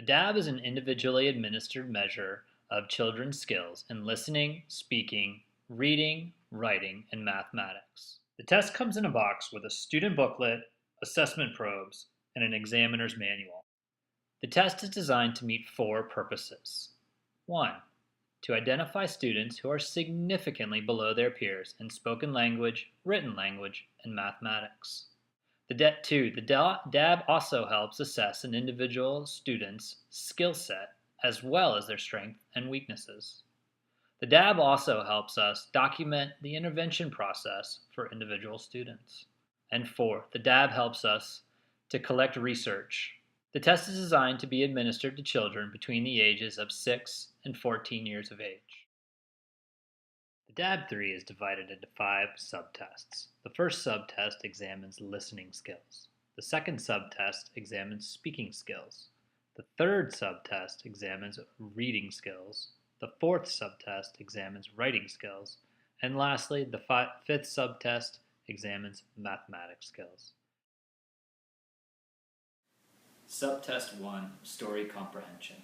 DAB is an individually administered measure of children's skills in listening, speaking, reading, writing, and mathematics. The test comes in a box with a student booklet, assessment probes, and an examiner's manual. The test is designed to meet four purposes. 1. To identify students who are significantly below their peers in spoken language, written language, and mathematics. 2. The DAB also helps assess an individual student's skill set as well as their strengths and weaknesses. The DAB also helps us document the intervention process for individual students. And 4. The DAB helps us to collect research. The test is designed to be administered to children between the ages of 6 and 14 years of age. The DAB-3 is divided into 5 subtests. The first subtest examines listening skills. The second subtest examines speaking skills. The third subtest examines reading skills. The fourth subtest examines writing skills. And lastly, the fifth subtest examines mathematics skills. Subtest 1, Story Comprehension.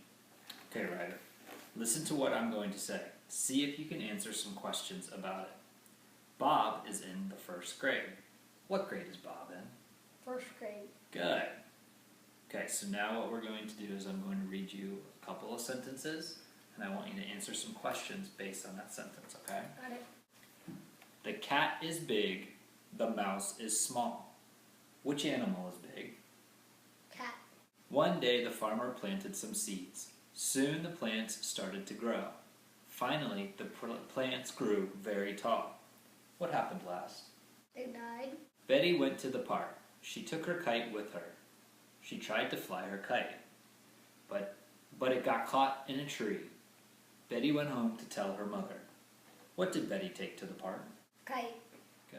Okay, Ryder, listen to what I'm going to say. See if you can answer some questions about it. Bob is in the first grade. What grade is Bob in? First grade. Good. Okay, so now what we're going to do is I'm going to read you a couple of sentences, and I want you to answer some questions based on that sentence, okay? Got it. The cat is big, the mouse is small. Which animal is big? Cat. One day the farmer planted some seeds. Soon the plants started to grow. Finally, the plants grew very tall. What happened last? They died. Betty went to the park. She took her kite with her. She tried to fly her kite, but it got caught in a tree. Betty went home to tell her mother. What did Betty take to the park? Kite.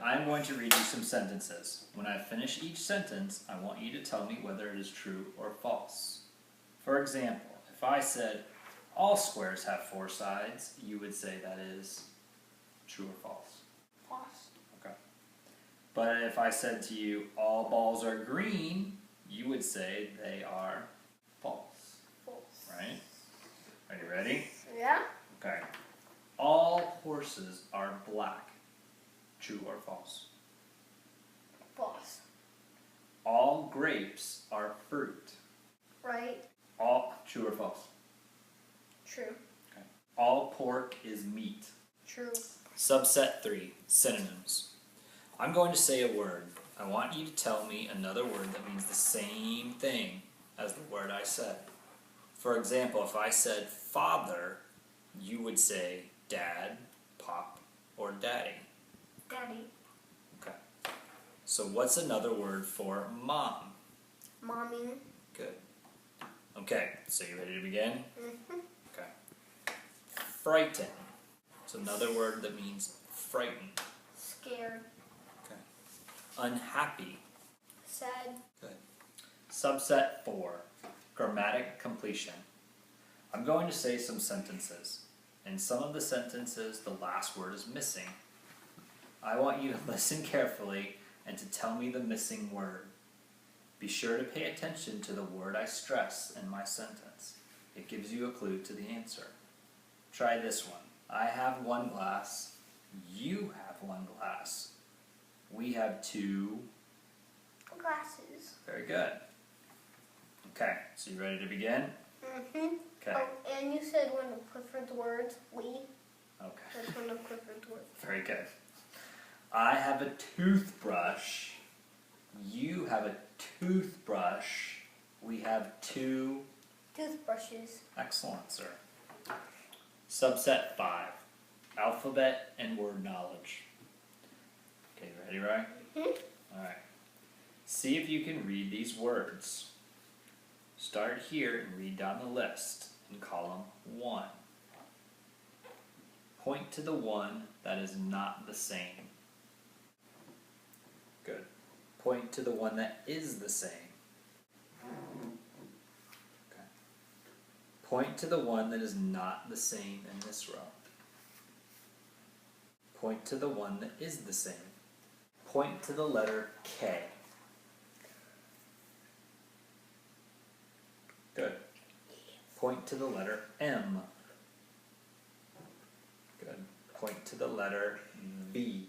I'm going to read you some sentences. When I finish each sentence, I want you to tell me whether it is true or false. For example, if I said, all squares have 4 sides, you would say that is true or false. False. Okay. But if I said to you, all balls are green, you would say they are false. False. Right? Are you ready? Yeah. Okay. All horses are black. True or false? False. All grapes are fruit. Right. All true or false? True. Okay. All pork is meat. True. Subset 3, synonyms. I'm going to say a word. I want you to tell me another word that means the same thing as the word I said. For example, if I said father, you would say dad, pop, or daddy. Daddy. Okay. So what's another word for mom? Mommy. Good. Okay, so you ready to begin? Mm-hmm. Okay. Frighten. It's another word that means frightened. Scared. Okay. Unhappy. Sad. Good. Subset 4, grammatic completion. I'm going to say some sentences. In some of the sentences, the last word is missing. I want you to listen carefully and to tell me the missing word. Be sure to pay attention to the word I stress in my sentence. It gives you a clue to the answer. Try this one. I have 1 glass. You have 1 glass. We have 2 glasses. Very good. Okay, so you ready to begin? Mm-hmm. Okay. Oh, and you said one of Clifford's words. We. Okay. That's one of Clifford's words. Very good. I have a toothbrush. You have a toothbrush. We have 2 toothbrushes. Excellent, sir. Subset 5, alphabet and word knowledge. Okay, ready, Ryan? Mm-hmm. All right. See if you can read these words. Start here and read down the list in column 1. Point to the one that is not the same. Good. Point to the one that is the same. Okay. Point to the one that is not the same in this row. Point to the one that is the same. Point to the letter K. Good. Point to the letter M. Good. Point to the letter V.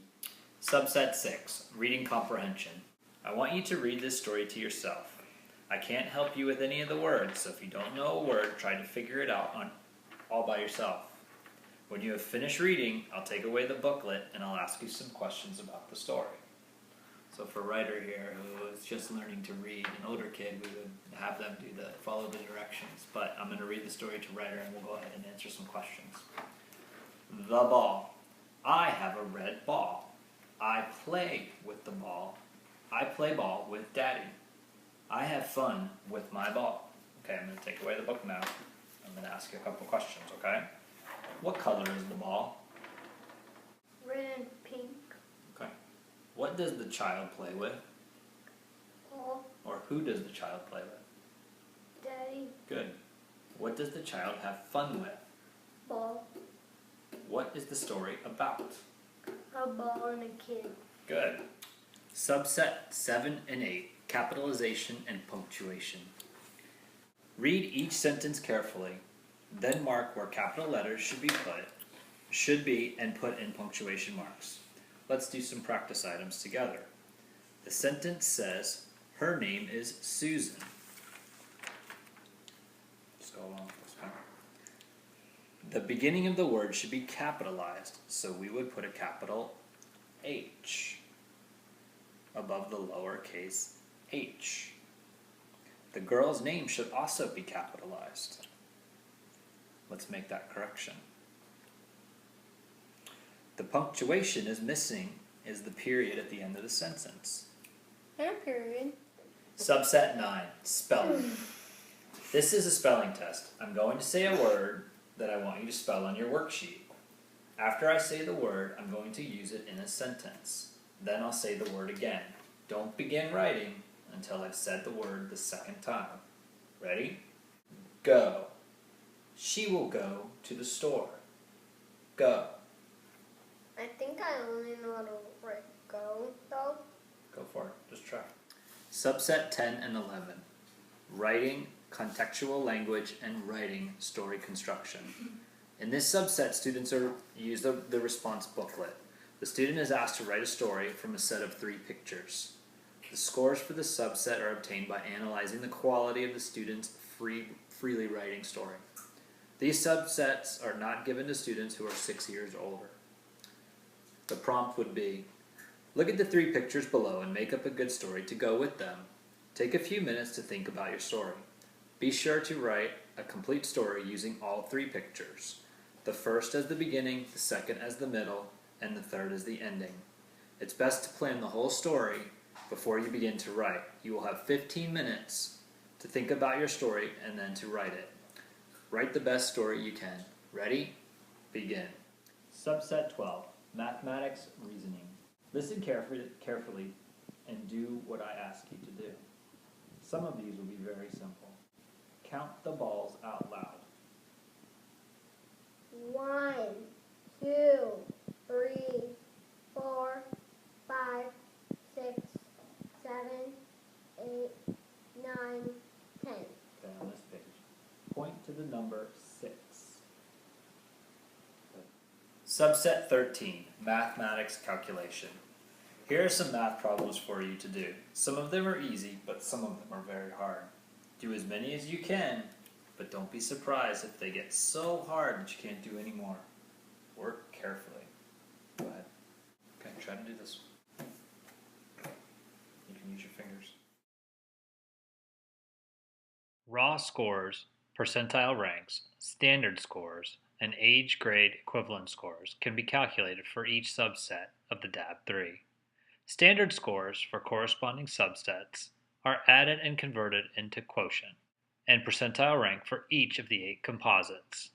Subset 6, Reading Comprehension. I want you to read this story to yourself. I can't help you with any of the words, so if you don't know a word, try to figure it out all by yourself. When you have finished reading, I'll take away the booklet and I'll ask you some questions about the story. So for Ryder here, who is just learning to read, an older kid, we would have them follow the directions. But I'm going to read the story to Ryder and we'll go ahead and answer some questions. The ball. I have a red ball. I play with the ball. I play ball with Daddy. I have fun with my ball. Okay, I'm going to take away the book now. I'm going to ask you a couple questions, okay? What color is the ball? Red and pink. Okay. What does the child play with? Ball. Or who does the child play with? Daddy. Good. What does the child have fun with? Ball. What is the story about? A ball and a kid. Good. Subset 7 and 8, Capitalization and Punctuation. Read each sentence carefully, then mark where capital letters should be and put in punctuation marks. Let's do some practice items together. The sentence says, her name is Susan. Just go along with this, okay? The beginning of the word should be capitalized, so we would put a capital H above the lowercase h. The girl's name should also be capitalized. Let's make that correction. The punctuation is missing is the period at the end of the sentence. And a period. Subset 9, Spelling. This is a spelling test. I'm going to say a word that I want you to spell on your worksheet. After I say the word, I'm going to use it in a sentence. Then I'll say the word again. Don't begin writing until I've said the word the second time. Ready? Go. She will go to the store. Go. I think I only know how to write go, though. Go for it. Just try. Subset 10 and 11. Writing, contextual language, and writing story construction. In this subset, students use the response booklet. The student is asked to write a story from a set of 3 pictures. The scores for the subset are obtained by analyzing the quality of the student's freely writing story. These subsets are not given to students who are 6 years older. The prompt would be, look at the 3 pictures below and make up a good story to go with them. Take a few minutes to think about your story. Be sure to write a complete story using all 3 pictures. The first as the beginning, the second as the middle, and the third as the ending. It's best to plan the whole story before you begin to write. You will have 15 minutes to think about your story and then to write it. Write the best story you can. Ready? Begin. Subset 12, Mathematics, Reasoning. Listen carefully and do what I ask you to do. Some of these will be very simple. Count the balls out loud. 1, 2, 3, 4, 5, 6, 7, 8, 9, 10. Okay, on this page. Point to the number 6. Subset 13, Mathematics Calculation. Here are some math problems for you to do. Some of them are easy, but some of them are very hard. Do as many as you can, but don't be surprised if they get so hard that you can't do any more. Work carefully. Go ahead. Okay, try to do this. You can use your fingers. Raw scores, percentile ranks, standard scores, and age grade equivalent scores can be calculated for each subset of the DAB-3. Standard scores for corresponding subsets are added and converted into quotient, and percentile rank for each of the 8 composites,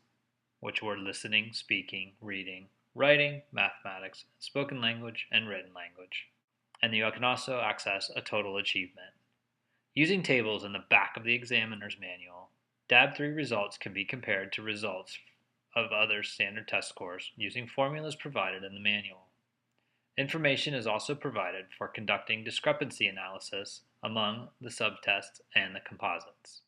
which were listening, speaking, reading, writing, mathematics, spoken language, and written language. And you can also access a total achievement. Using tables in the back of the examiner's manual, DAB-3 results can be compared to results of other standard test scores using formulas provided in the manual. Information is also provided for conducting discrepancy analysis among the subtests and the composites.